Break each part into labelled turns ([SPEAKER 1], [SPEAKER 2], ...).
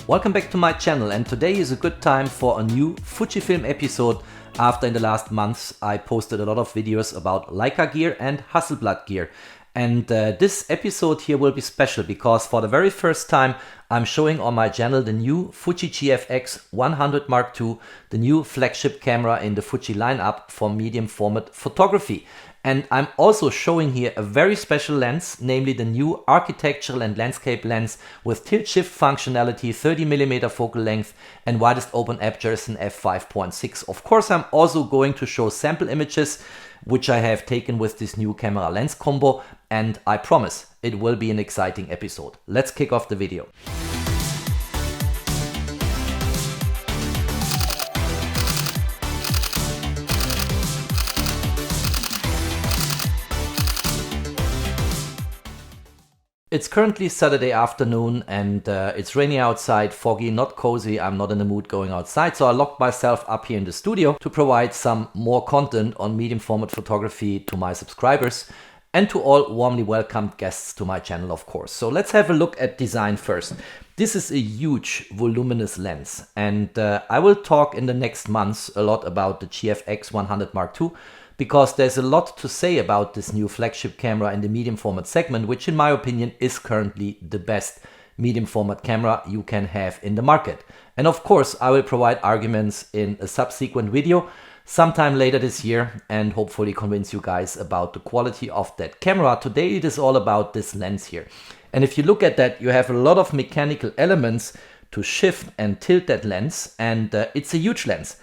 [SPEAKER 1] Welcome back to my channel, and today is a good time for a new Fujifilm episode after in the last months I posted a lot of videos about Leica gear and Hasselblad gear. And this episode here will be special because for the very first time I'm showing on my channel the new Fuji GFX100 II, the new flagship camera in the Fuji lineup for medium format photography. And I'm also showing here a very special lens, namely the new architectural and landscape lens with tilt shift functionality, 30mm focal length and widest open aperture is an f5.6. Of course, I'm also going to show sample images which I have taken with this new camera lens combo, and I promise it will be an exciting episode. Let's kick off the video. It's currently Saturday afternoon and it's rainy outside, foggy, not cozy. I'm not in the mood going outside, so I locked myself up here in the studio to provide some more content on medium format photography to my subscribers and to all warmly welcomed guests to my channel, of course. So let's have a look at design first. This is a huge voluminous lens, and I will talk in the next months a lot about the GFX100 II, because there's a lot to say about this new flagship camera in the medium format segment, which in my opinion is currently the best medium format camera you can have in the market. And of course, I will provide arguments in a subsequent video sometime later this year and hopefully convince you guys about the quality of that camera. Today it is all about this lens here. And if you look at that, you have a lot of mechanical elements to shift and tilt that lens, and it's a huge lens.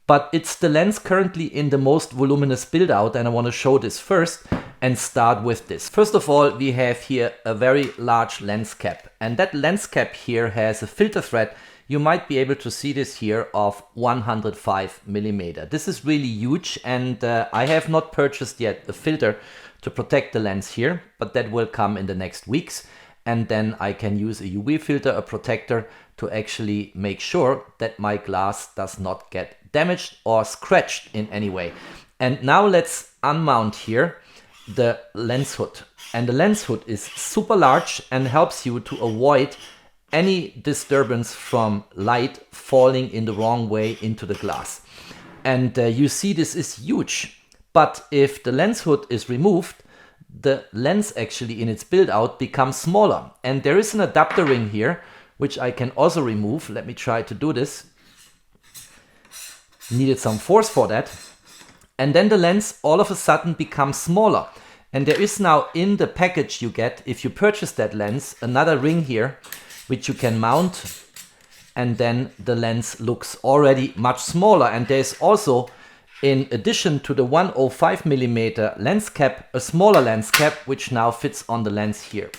[SPEAKER 1] But it's the lens currently in the most voluminous build out, and I want to show this first and start with this. First of all, we have here a very large lens cap, and that lens cap here has a filter thread. You might be able to see this here of 105mm. This is really huge, and I have not purchased yet a filter to protect the lens here, but that will come in the next weeks. And then I can use a UV filter, a protector, to actually make sure that my glass does not get damaged or scratched in any way. And now let's unmount here the lens hood. And the lens hood is super large and helps you to avoid any disturbance from light falling in the wrong way into the glass. And you see this is huge, but if the lens hood is removed, the lens actually in its build out becomes smaller. And there is an adapter ring here, which I can also remove. Let me try to do this. Needed some force for that. And then the lens all of a sudden becomes smaller. And there is now in the package you get, if you purchase that lens, another ring here, which you can mount. And then the lens looks already much smaller. And there's also, in addition to the 105mm lens cap, a smaller lens cap, which now fits on the lens here.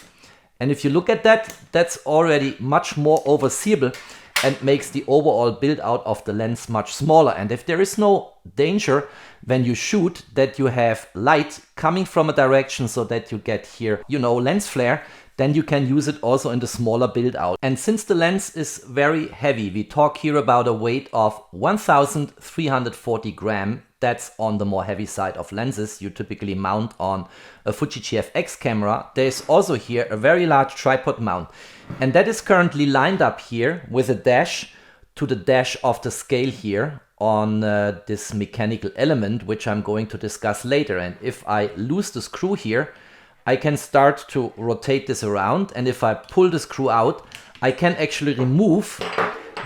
[SPEAKER 1] And if you look at that, that's already much more overseeable and makes the overall build out of the lens much smaller. And if there is no danger when you shoot that you have light coming from a direction so that you get here, lens flare, then you can use it also in the smaller build out. And since the lens is very heavy, we talk here about a weight of 1,340 grams. That's on the more heavy side of lenses you typically mount on a Fuji GFX camera. There's also here a very large tripod mount, and that is currently lined up here with a dash to the dash of the scale here on this mechanical element, which I'm going to discuss later. And if I lose the screw here, I can start to rotate this around, and if I pull the screw out, I can actually remove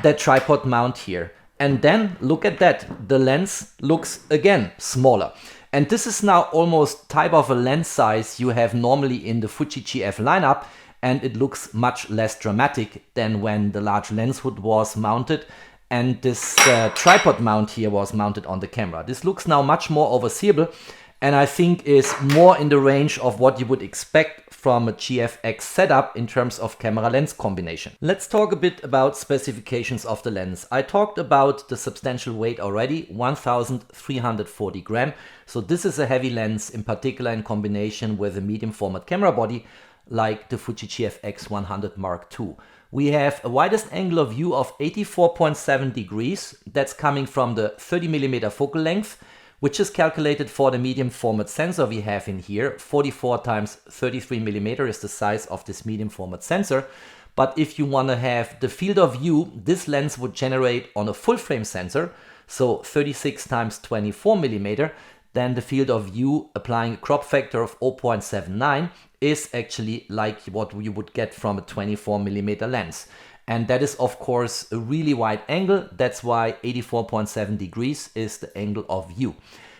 [SPEAKER 1] that tripod mount here. And then look at that, the lens looks again smaller. And this is now almost type of a lens size you have normally in the Fuji GF lineup, and it looks much less dramatic than when the large lens hood was mounted and this tripod mount here was mounted on the camera. This looks now much more overseeable, and I think is more in the range of what you would expect from a GFX setup in terms of camera lens combination. Let's talk a bit about specifications of the lens. I talked about the substantial weight already, 1,340 grams. So this is a heavy lens, in particular in combination with a medium format camera body like the Fuji GFX100 II. We have a widest angle of view of 84.7 degrees. That's coming from the 30mm focal length, which is calculated for the medium format sensor we have in here. 44 times 33mm is the size of this medium format sensor. But if you want to have the field of view this lens would generate on a full frame sensor, so 36 times 24 millimeter, then the field of view applying a crop factor of 0.79 is actually like what you would get from a 24 millimeter lens. And that is of course a really wide angle. That's why 84.7 degrees is the angle of view.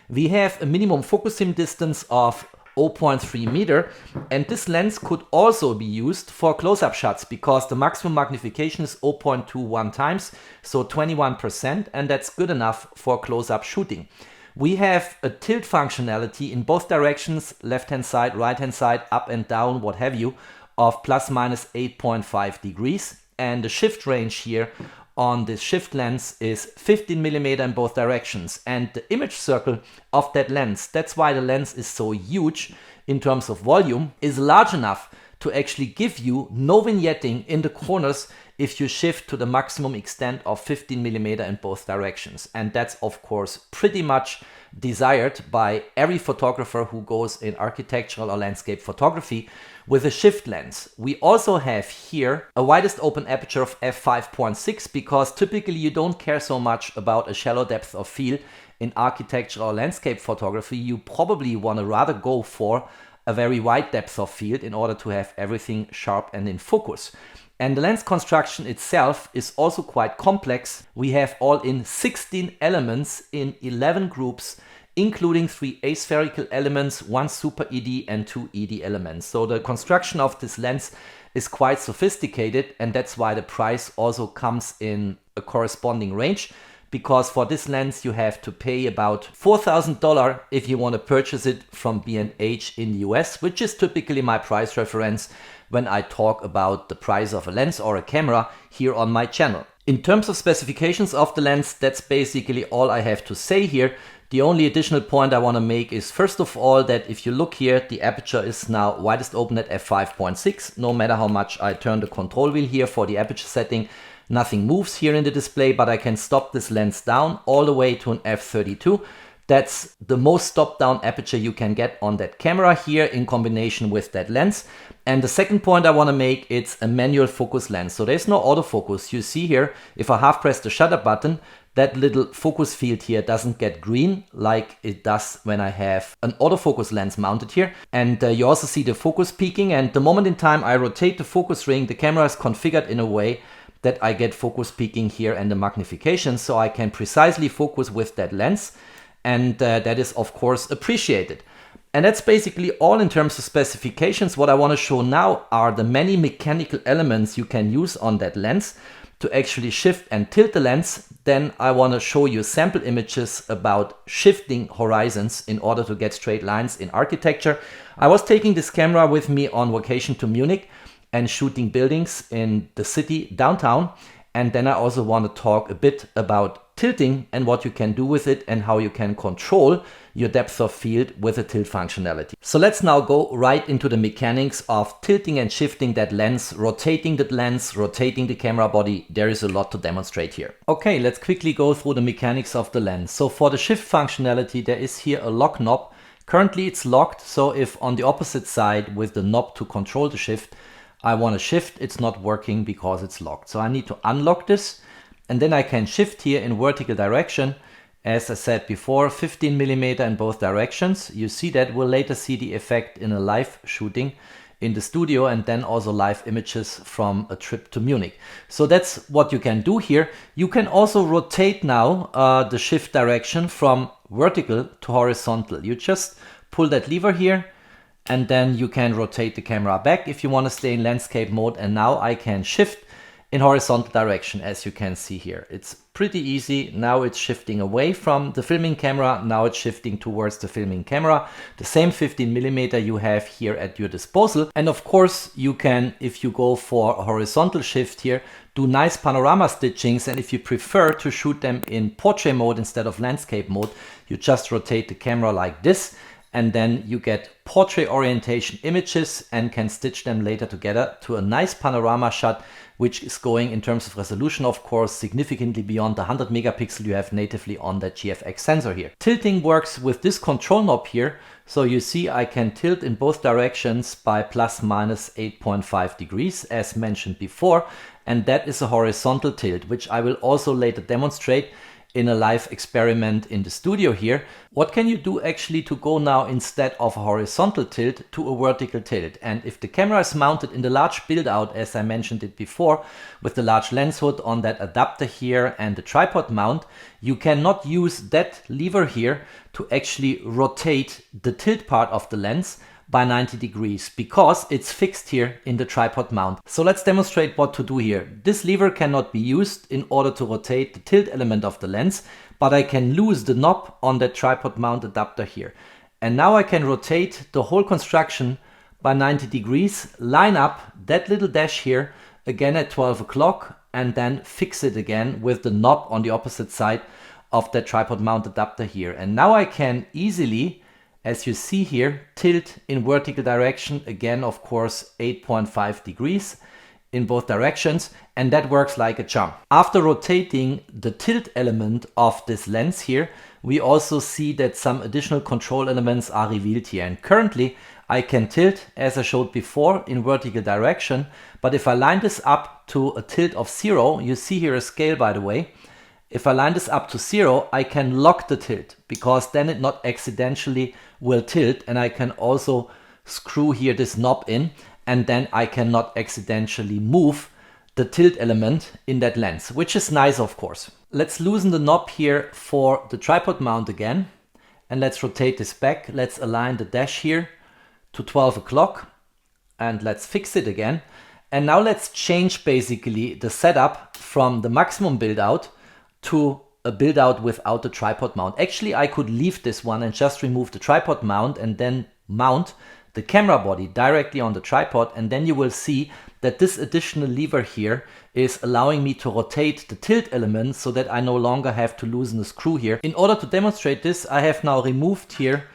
[SPEAKER 1] We have a minimum focusing distance of 0.3 meter, and this lens could also be used for close-up shots because the maximum magnification is 0.21 times, so 21%, and that's good enough for close-up shooting. We have a tilt functionality in both directions, left-hand side, right-hand side, up and down, what have you, of plus minus 8.5 degrees, and the shift range here on this shift lens is 15 millimeter in both directions, and the image circle of that lens, that's why the lens is so huge in terms of volume, is large enough to actually give you no vignetting in the corners if you shift to the maximum extent of 15 millimeter in both directions. And that's of course pretty much desired by every photographer who goes in architectural or landscape photography with a shift lens. We also have here a widest open aperture of f5.6 because typically you don't care so much about a shallow depth of field in architectural or landscape photography. You probably want to rather go for a very wide depth of field in order to have everything sharp and in focus. And the lens construction itself is also quite complex. We have all in 16 elements in 11 groups, including 3 aspherical elements, 1 super ED and 2 ED elements. So the construction of this lens is quite sophisticated, and that's why the price also comes in a corresponding range, because for this lens you have to pay about $4,000 if you want to purchase it from B&H in the US, which is typically my price reference when I talk about the price of a lens or a camera here on my channel. In terms of specifications of the lens, that's basically all I have to say here. The only additional point I want to make is first of all that if you look here, the aperture is now widest open at f5.6. No matter how much I turn the control wheel here for the aperture setting, nothing moves here in the display, but I can stop this lens down all the way to an f32. That's the most stop down aperture you can get on that camera here in combination with that lens. And the second point I want to make, it's a manual focus lens. So there's no autofocus. You see here, if I half press the shutter button, that little focus field here doesn't get green like it does when I have an autofocus lens mounted here. And you also see the focus peaking, and the moment in time I rotate the focus ring, the camera is configured in a way that I get focus peaking here and the magnification, so I can precisely focus with that lens. And that is of course appreciated. And that's basically all in terms of specifications. What I want to show now are the many mechanical elements you can use on that lens to actually shift and tilt the lens. Then I want to show you sample images about shifting horizons in order to get straight lines in architecture. I was taking this camera with me on vacation to Munich and shooting buildings in the city downtown. And then I also want to talk a bit about tilting and what you can do with it and how you can control your depth of field with a tilt functionality. So let's now go right into the mechanics of tilting and shifting that lens, rotating the lens, rotating the camera body. There is a lot to demonstrate here. Okay, let's quickly go through the mechanics of the lens. So for the shift functionality, there is here a lock knob. Currently it's locked, so if on the opposite side with the knob to control the shift, I want to shift, it's not working because it's locked. So I need to unlock this, and then I can shift here in vertical direction. As I said before, 15 millimeter in both directions. You see that. We'll later see the effect in a live shooting in the studio, and then also live images from a trip to Munich. So that's what you can do here. You can also rotate now the shift direction from vertical to horizontal. You just pull that lever here, and then you can rotate the camera back if you want to stay in landscape mode. And now I can shift in horizontal direction, as you can see here. It's pretty easy. Now it's shifting away from the filming camera. Now it's shifting towards the filming camera. The same 15 millimeter you have here at your disposal. And of course you can, if you go for a horizontal shift here, do nice panorama stitchings. And if you prefer to shoot them in portrait mode instead of landscape mode, you just rotate the camera like this. and then you get portrait orientation images and can stitch them later together to a nice panorama shot, which is going in terms of resolution, of course, significantly beyond the 100 megapixel you have natively on that GFX sensor here. Tilting works with this control knob here. So you see I can tilt in both directions by plus minus 8.5 degrees as mentioned before. And that is a horizontal tilt, which I will also later demonstrate in a live experiment in the studio here. What can you do actually to go now instead of a horizontal tilt to a vertical tilt? And if the camera is mounted in the large build out, as I mentioned it before, with the large lens hood on that adapter here and the tripod mount, you cannot use that lever here to actually rotate the tilt part of the lens by 90 degrees because it's fixed here in the tripod mount. So let's demonstrate what to do here. This lever cannot be used in order to rotate the tilt element of the lens, but I can lose the knob on the tripod mount adapter here. And now I can rotate the whole construction by 90 degrees, line up that little dash here again at 12 o'clock and then fix it again with the knob on the opposite side of the tripod mount adapter here. And now I can easily, as you see here, tilt in vertical direction, again of course 8.5 degrees in both directions, and that works like a charm. After rotating the tilt element of this lens here, we also see that some additional control elements are revealed here. And currently I can tilt, as I showed before, in vertical direction, but if I line this up to a tilt of 0, you see here a scale by the way, if I line this up to 0, I can lock the tilt because then it not accidentally will tilt, and I can also screw here this knob in and then I cannot accidentally move the tilt element in that lens, which is nice of course. Let's loosen the knob here for the tripod mount again and let's rotate this back. Let's align the dash here to 12 o'clock and let's fix it again. And now let's change basically the setup from the maximum build out to a build out without the tripod mount. Actually, I could leave this one and just remove the tripod mount and then mount the camera body directly on the tripod, and then you will see that this additional lever here is allowing me to rotate the tilt element so that I no longer have to loosen the screw here. In order to demonstrate this, I have now removed here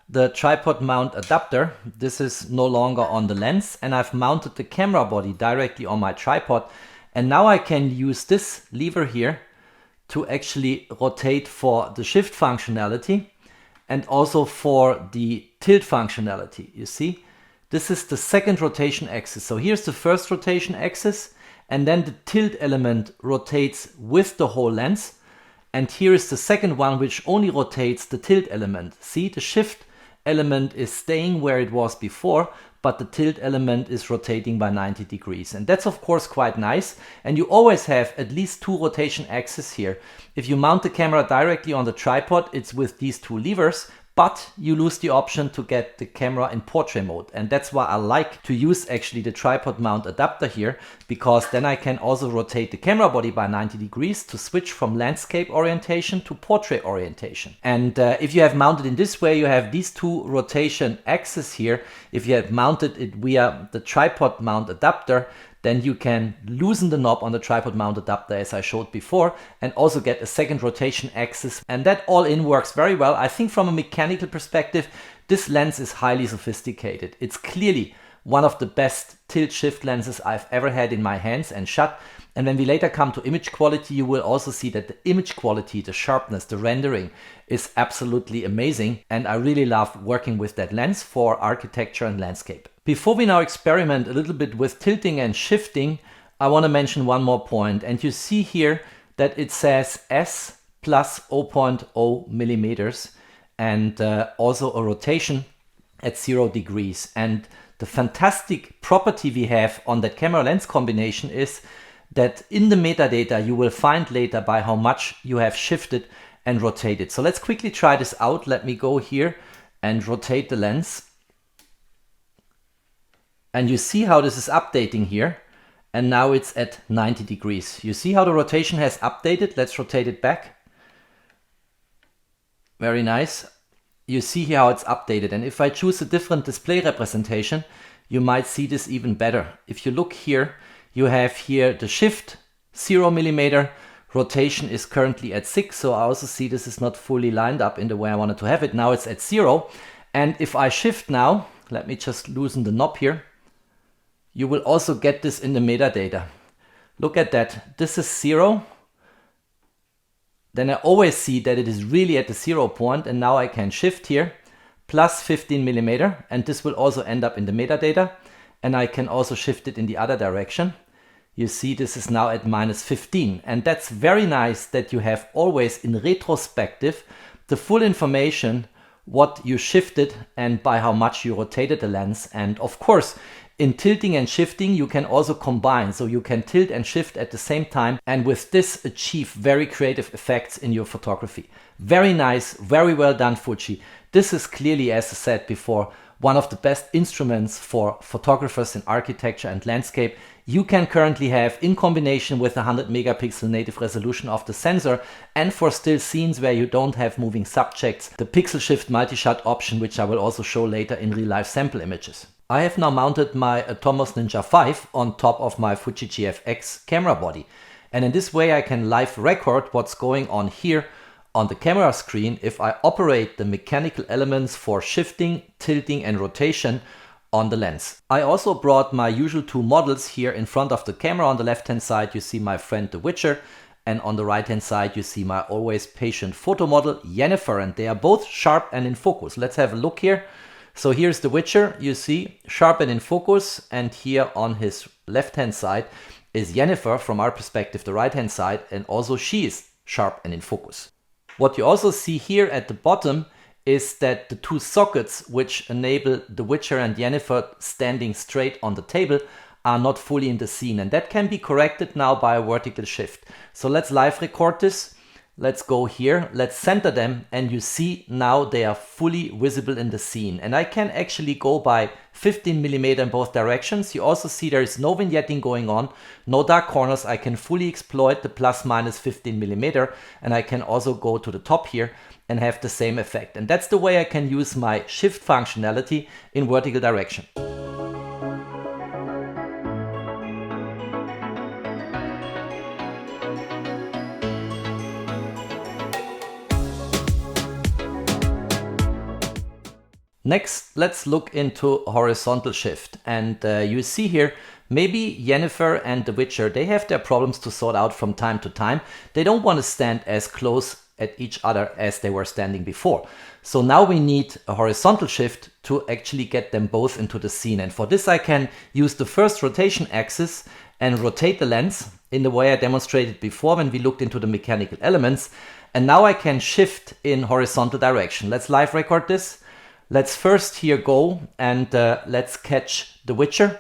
[SPEAKER 1] the tripod mount adapter. This is no longer on the lens, and I've mounted the camera body directly on my tripod, and now I can use this lever here to actually rotate for the shift functionality and also for the tilt functionality. You see, this is the second rotation axis. So here's the first rotation axis, and then the tilt element rotates with the whole lens. And here is the second one, which only rotates the tilt element. See, the shift element is staying where it was before, but the tilt element is rotating by 90 degrees. And that's of course quite nice. And you always have at least two rotation axes here. If you mount the camera directly on the tripod, it's with these two levers, but you lose the option to get the camera in portrait mode. And that's why I like to use actually the tripod mount adapter here, because then I can also rotate the camera body by 90 degrees to switch from landscape orientation to portrait orientation. And if you have mounted in this way, you have these two rotation axes here. If you have mounted it via the tripod mount adapter, then you can loosen the knob on the tripod mount adapter as I showed before and also get a second rotation axis. And that all in works very well. I think from a mechanical perspective, this lens is highly sophisticated. It's clearly one of the best tilt shift lenses I've ever had in my hands and shot. And when we later come to image quality, you will also see that the image quality, the sharpness, the rendering is absolutely amazing. And I really love working with that lens for architecture and landscape. Before we now experiment a little bit with tilting and shifting, I want to mention one more point. And you see here that it says S plus 0.0 millimeters and also a rotation at 0 degrees. And the fantastic property we have on that camera lens combination is that in the metadata you will find later by how much you have shifted and rotated. So let's quickly try this out. Let me go here and rotate the lens. And you see how this is updating here. And now it's at 90 degrees. You see how the rotation has updated. Let's rotate it back. Very nice. You see here how it's updated. And if I choose a different display representation, you might see this even better. If you look here, you have here the shift 0 millimeter. Rotation is currently at 6. So I also see this is not fully lined up in the way I wanted to have it. Now it's at 0. And if I shift now, let me just loosen the knob here, you will also get this in the metadata. Look at that, this is 0. Then I always see that it is really at the 0 point, and now I can shift here, plus 15 millimeter, and this will also end up in the metadata. And I can also shift it in the other direction. You see this is now at minus 15, and that's very nice that you have always in retrospective the full information what you shifted and by how much you rotated the lens. And of course, in tilting and shifting, you can also combine. So you can tilt and shift at the same time, and with this achieve very creative effects in your photography. Very nice, very well done, Fuji. This is clearly, as I said before, one of the best instruments for photographers in architecture and landscape you can currently have, in combination with the 100 megapixel native resolution of the sensor, and for still scenes where you don't have moving subjects, the pixel shift multi-shot option, which I will also show later in real life sample images. I have now mounted my Atomos Ninja 5 on top of my Fuji GFX camera body, and in this way I can live record what's going on here on the camera screen if I operate the mechanical elements for shifting, tilting and rotation on the lens. I also brought my usual two models here in front of the camera. On the left hand side you see my friend the Witcher, and on the right hand side you see my always patient photo model Yennefer, and they are both sharp and in focus. Let's have a look here. So here's the Witcher, you see, sharp and in focus, and here on his left hand side is Yennefer, from our perspective the right hand side, and also she is sharp and in focus. What you also see here at the bottom is that the two sockets which enable the Witcher and Yennefer standing straight on the table are not fully in the scene, and that can be corrected now by a vertical shift. So let's live record this. Let's go here, let's center them, and you see now they are fully visible in the scene. And I can actually go by 15 millimeter in both directions. You also see there is no vignetting going on, no dark corners. I can fully exploit the plus minus 15 millimeter, and I can also go to the top here and have the same effect. And that's the way I can use my shift functionality in vertical direction. Next, let's look into horizontal shift. And you see here, maybe Yennefer and the Witcher, they have their problems to sort out from time to time. They don't want to stand as close at each other as they were standing before. So now we need a horizontal shift to actually get them both into the scene. And for this I can use the first rotation axis and rotate the lens in the way I demonstrated before when we looked into the mechanical elements. And now I can shift in horizontal direction. Let's live record this. Let's first here go and let's catch the Witcher.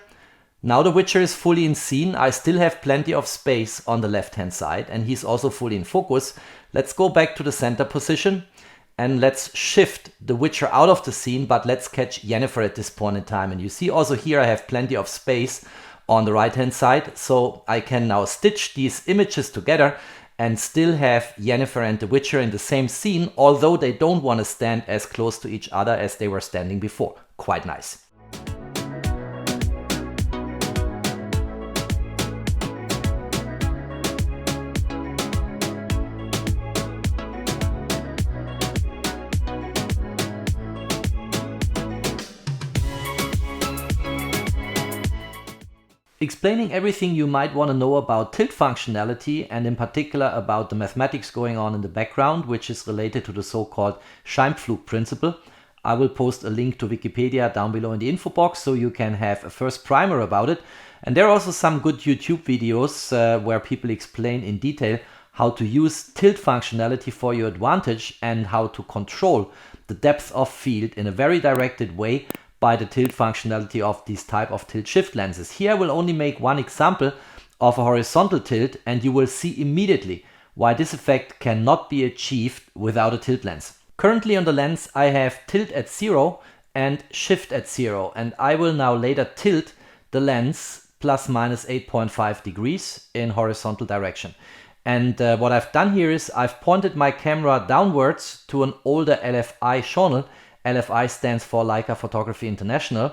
[SPEAKER 1] Now the Witcher is fully in scene. I still have plenty of space on the left hand side, and he's also fully in focus. Let's go back to the center position and let's shift the Witcher out of the scene, but let's catch Yennefer at this point in time. And you see also here I have plenty of space on the right hand side, so I can now stitch these images together and still have Yennefer and the Witcher in the same scene, although they don't want to stand as close to each other as they were standing before. Quite nice. Explaining everything you might want to know about tilt functionality, and in particular about the mathematics going on in the background, which is related to the so-called Scheimpflug principle. I will post a link to Wikipedia down below in the info box so you can have a first primer about it. And there are also some good YouTube videos where people explain in detail how to use tilt functionality for your advantage and how to control the depth of field in a very directed way by the tilt functionality of these type of tilt shift lenses. Here I will only make one example of a horizontal tilt, and you will see immediately why this effect cannot be achieved without a tilt lens. Currently on the lens I have tilt at 0 and shift at 0, and I will now later tilt the lens plus minus 8.5 degrees in horizontal direction. And what I've done here is I've pointed my camera downwards to an older LFI channel. LFI stands for Leica Photography International.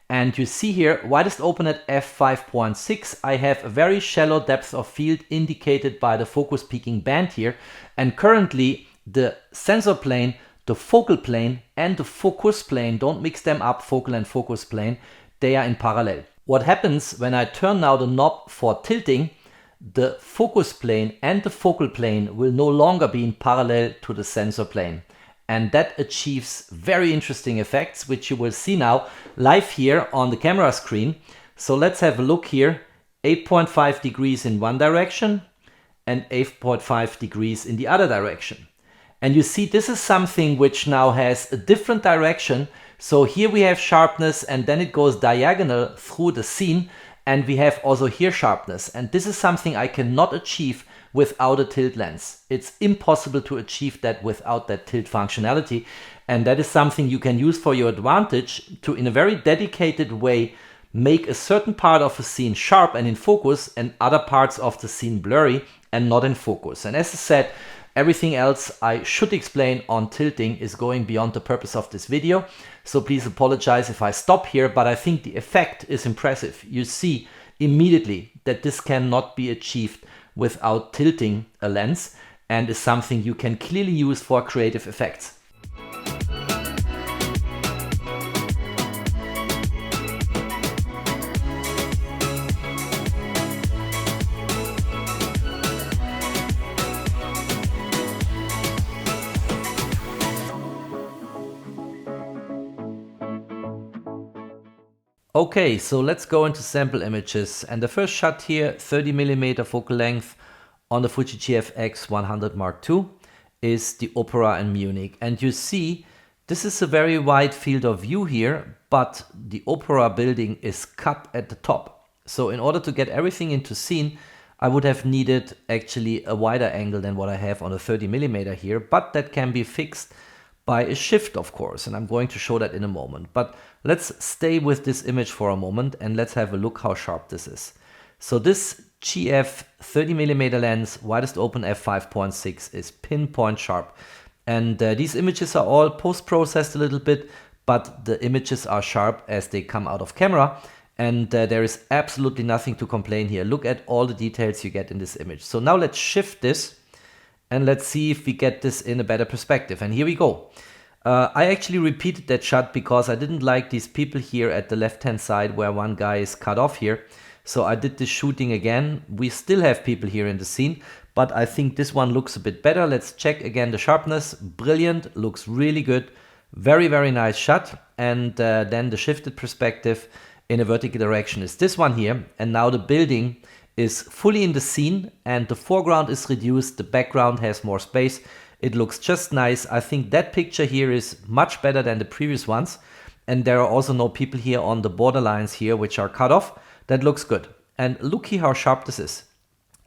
[SPEAKER 1] And you see here, widest open at f5.6. I have a very shallow depth of field indicated by the focus peaking band here. And currently the sensor plane the focal plane and the focus plane, don't mix them up, focal and focus plane, they are in parallel. What happens when I turn now the knob for tilting, the focus plane and the focal plane will no longer be in parallel to the sensor plane. And that achieves very interesting effects, which you will see now live here on the camera screen. So let's have a look here, 8.5 degrees in one direction and 8.5 degrees in the other direction. And you see this is something which now has a different direction. So here we have sharpness and then it goes diagonal through the scene, and we have also here sharpness. And this is something I cannot achieve without a tilt lens. It's impossible to achieve that without that tilt functionality. And that is something you can use for your advantage to, in a very dedicated way, make a certain part of a scene sharp and in focus and other parts of the scene blurry and not in focus. And as I said, everything else I should explain on tilting is going beyond the purpose of this video. So please apologize if I stop here, but I think the effect is impressive. You see immediately that this cannot be achieved without tilting a lens and is something you can clearly use for creative effects. Okay, so let's go into sample images, and the first shot here, 30mm focal length on the Fuji GFX100 II, is the Opera in Munich. And you see, this is a very wide field of view here, but the Opera building is cut at the top. So in order to get everything into scene, I would have needed actually a wider angle than what I have on a 30mm here, but that can be fixed by a shift, of course, and I'm going to show that in a moment. But let's stay with this image for a moment and let's have a look how sharp this is. So this GF 30mm lens, widest open f5.6, is pinpoint sharp. And these images are all post-processed a little bit, but the images are sharp as they come out of camera. And there is absolutely nothing to complain here. Look at all the details you get in this image. So now let's shift this and let's see if we get this in a better perspective. And here we go. I actually repeated that shot because I didn't like these people here at the left-hand side where one guy is cut off here. So I did this shooting again. We still have people here in the scene, but I think this one looks a bit better. Let's check again the sharpness. Brilliant, looks really good. Very, very nice shot. And then the shifted perspective in a vertical direction is this one here. And now the building is fully in the scene and the foreground is reduced. The background has more space. It looks just nice. I think that picture here is much better than the previous ones. And there are also no people here on the borderlines here, which are cut off. That looks good. And look here how sharp this is.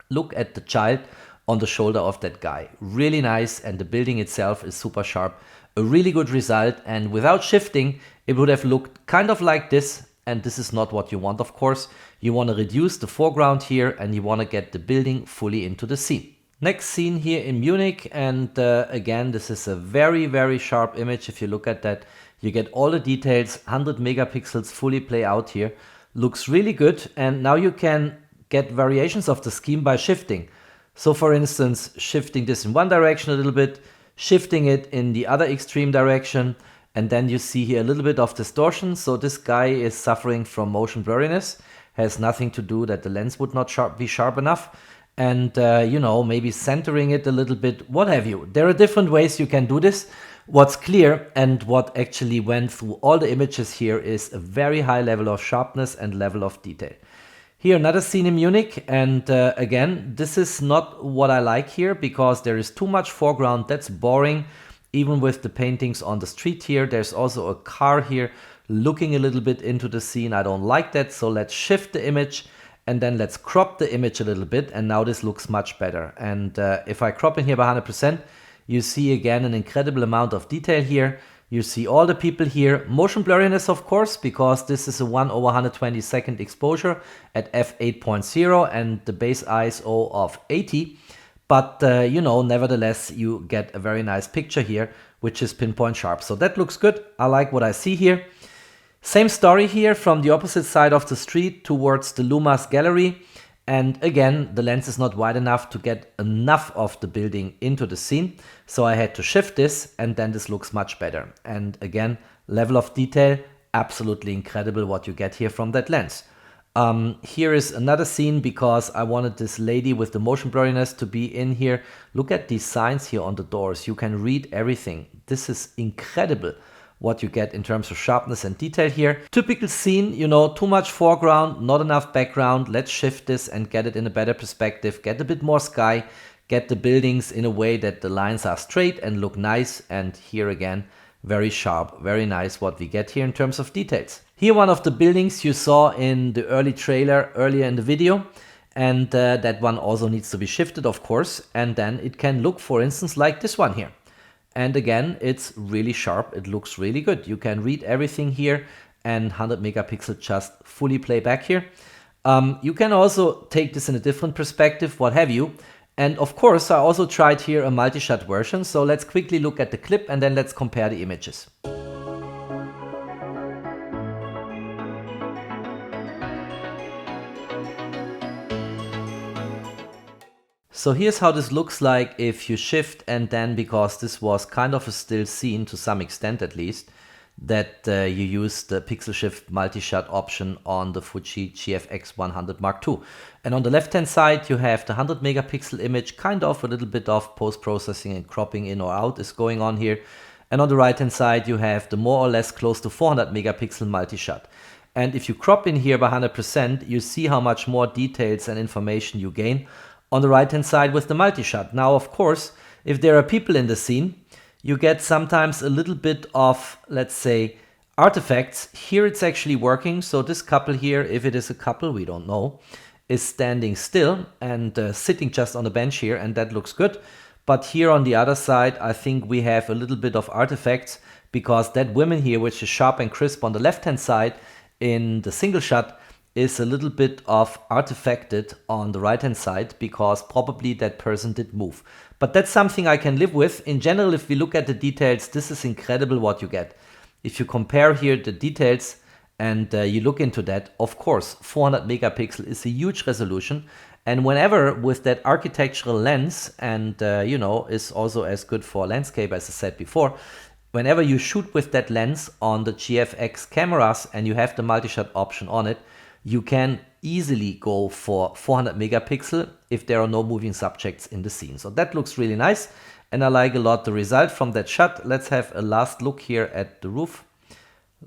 [SPEAKER 1] Look at the child on the shoulder of that guy. Really nice. And the building itself is super sharp. A really good result. And without shifting, it would have looked kind of like this. And this is not what you want, of course. You want to reduce the foreground here and you want to get the building fully into the scene. Next scene here in Munich, and again, this is a very, very sharp image. If you look at that, you get all the details, 100 megapixels fully play out here. Looks really good, and now you can get variations of the scheme by shifting. So for instance, shifting this in one direction a little bit, shifting it in the other extreme direction, and then you see here a little bit of distortion. So this guy is suffering from motion blurriness, has nothing to do that the lens would not be sharp enough. And, you know, maybe centering it a little bit, what have you. There are different ways you can do this. What's clear and what actually went through all the images here is a very high level of sharpness and level of detail. Here, another scene in Munich. And again, this is not what I like here because there is too much foreground. That's boring. Even with the paintings on the street here, there's also a car here looking a little bit into the scene. I don't like that. So let's shift the image. And then let's crop the image a little bit, and now this looks much better. And if I crop in here by 100%, you see again an incredible amount of detail here. You see all the people here. Motion blurriness, of course, because this is a 1/122nd exposure at f8.0 and the base ISO of 80. But, you know, nevertheless, you get a very nice picture here, which is pinpoint sharp. So that looks good. I like what I see here. Same story here from the opposite side of the street towards the Lumas gallery. And again, the lens is not wide enough to get enough of the building into the scene. So I had to shift this, and then this looks much better. And again, level of detail, absolutely incredible what you get here from that lens. Here is another scene because I wanted this lady with the motion blurriness to be in here. Look at these signs here on the doors. You can read everything. This is incredible what you get in terms of sharpness and detail here. Typical scene, you know, too much foreground, not enough background. Let's shift this and get it in a better perspective. Get a bit more sky, get the buildings in a way that the lines are straight and look nice. And here again, very sharp, very nice what we get here in terms of details. Here one of the buildings you saw in the early trailer earlier in the video, and that one also needs to be shifted, of course, and then it can look, for instance, like this one here. And again, it's really sharp, it looks really good. You can read everything here, and 100 megapixel just fully play back here. You can also take this in a different perspective, what have you. And of course, I also tried here a multi-shot version, so let's quickly look at the clip and then let's compare the images. So here's how this looks like if you shift, and then, because this was kind of a still scene to some extent at least, that you use the pixel shift multi-shot option on the Fuji GFX100 II. And on the left hand side you have the 100 megapixel image, kind of a little bit of post-processing and cropping in or out is going on here. And on the right hand side you have the more or less close to 400 megapixel multi-shot. And if you crop in here by 100%, you see how much more details and information you gain on the right hand side with the multi-shot. Now of course, if there are people in the scene, you get sometimes a little bit of, let's say, artifacts. Here it's actually working. So this couple here, if it is a couple, we don't know, is standing still and sitting just on the bench here, and that looks good. But here on the other side, I think we have a little bit of artifacts, because that woman here, which is sharp and crisp on the left hand side in the single shot, is a little bit of artifacted on the right hand side, because probably that person did move. But that's something I can live with. In general, if we look at the details, this is incredible what you get. If you compare here the details and you look into that, of course, 400 megapixel is a huge resolution. And whenever with that architectural lens, and you know, is also as good for landscape as I said before, whenever you shoot with that lens on the GFX cameras and you have the multi-shot option on it, you can easily go for 400 megapixel if there are no moving subjects in the scene. So that looks really nice, and I like a lot the result from that shot. Let's have a last look here at the roof.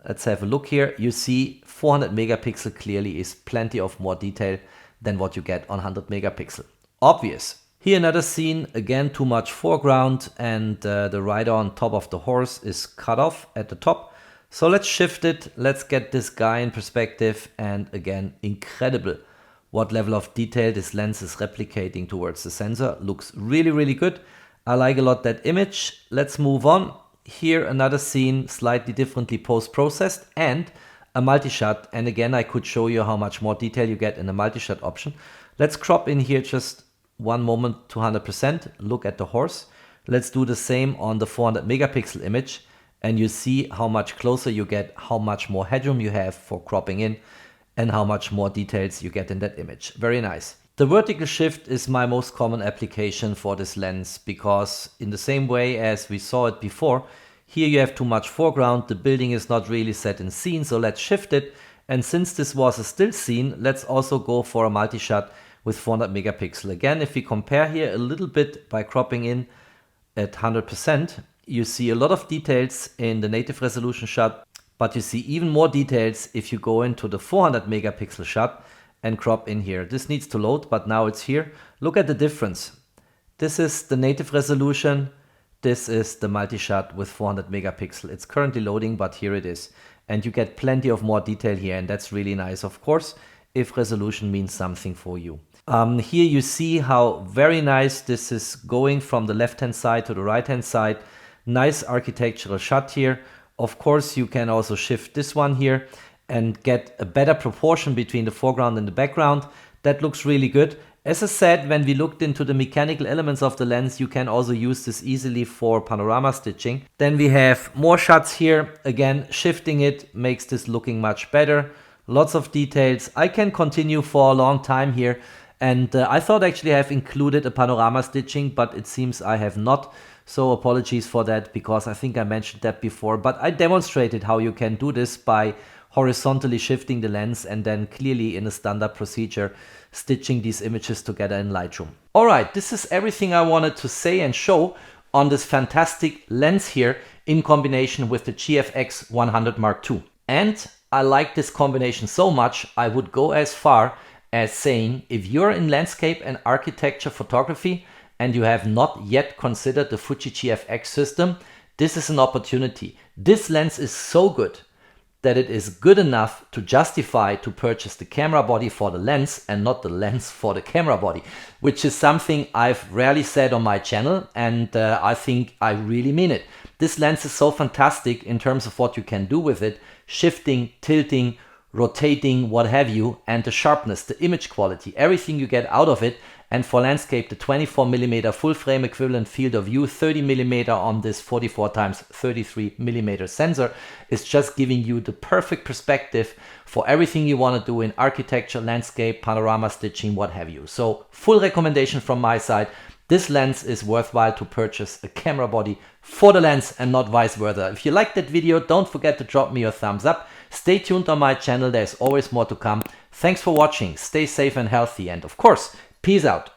[SPEAKER 1] Let's have a look here. You see 400 megapixel clearly is plenty of more detail than what you get on 100 megapixel. Obvious. Here another scene, again too much foreground, and the rider on top of the horse is cut off at the top. So let's shift it, let's get this guy in perspective, and again, incredible what level of detail this lens is replicating towards the sensor. Looks really, really good. I like a lot that image. Let's move on. Here another scene, slightly differently post-processed, and a multi-shot. And again, I could show you how much more detail you get in the multi-shot option. Let's crop in here just one moment to 100%. Look at the horse. Let's do the same on the 400 megapixel image. And you see how much closer you get, how much more headroom you have for cropping in, and how much more details you get in that image. Very nice. The vertical shift is my most common application for this lens, because in the same way as we saw it before, here you have too much foreground, the building is not really set in scene, so let's shift it. And since this was a still scene, let's also go for a multi-shot with 400 megapixel. Again, if we compare here a little bit by cropping in at 100%, you see a lot of details in the native resolution shot, but you see even more details if you go into the 400 megapixel shot and crop in here. This needs to load, but now it's here. Look at the difference. This is the native resolution. This is the multi-shot with 400 megapixel. It's currently loading, but here it is. And you get plenty of more detail here, and that's really nice, of course, if resolution means something for you. Here you see how very nice this is going from the left-hand side to the right-hand side. Nice architectural shot here. Of course, you can also shift this one here and get a better proportion between the foreground and the background. That looks really good. As I said, when we looked into the mechanical elements of the lens, you can also use this easily for panorama stitching. Then we have more shots here. Again, shifting it makes this looking much better. Lots of details. I can continue for a long time here. And I thought actually I have included a panorama stitching, but it seems I have not. So apologies for that, because I think I mentioned that before. But I demonstrated how you can do this by horizontally shifting the lens and then clearly in a standard procedure stitching these images together in Lightroom. Alright, this is everything I wanted to say and show on this fantastic lens here in combination with the GFX100 II. And I like this combination so much, I would go as far as saying, if you're in landscape and architecture photography and you have not yet considered the Fuji GFX system, this is an opportunity. This lens is so good that it is good enough to justify to purchase the camera body for the lens and not the lens for the camera body, which is something I've rarely said on my channel, and I think I really mean it. This lens is so fantastic in terms of what you can do with it, shifting, tilting, rotating, what have you, and the sharpness, the image quality, everything you get out of it. And for landscape, the 24mm full frame equivalent field of view, 30mm on this 44x33mm sensor is just giving you the perfect perspective for everything you want to do in architecture, landscape, panorama stitching, what have you. So full recommendation from my side. This lens is worthwhile to purchase a camera body for the lens and not vice versa. If you liked that video, don't forget to drop me your thumbs up. Stay tuned on my channel, there's always more to come. Thanks for watching, stay safe and healthy, and of course, peace out.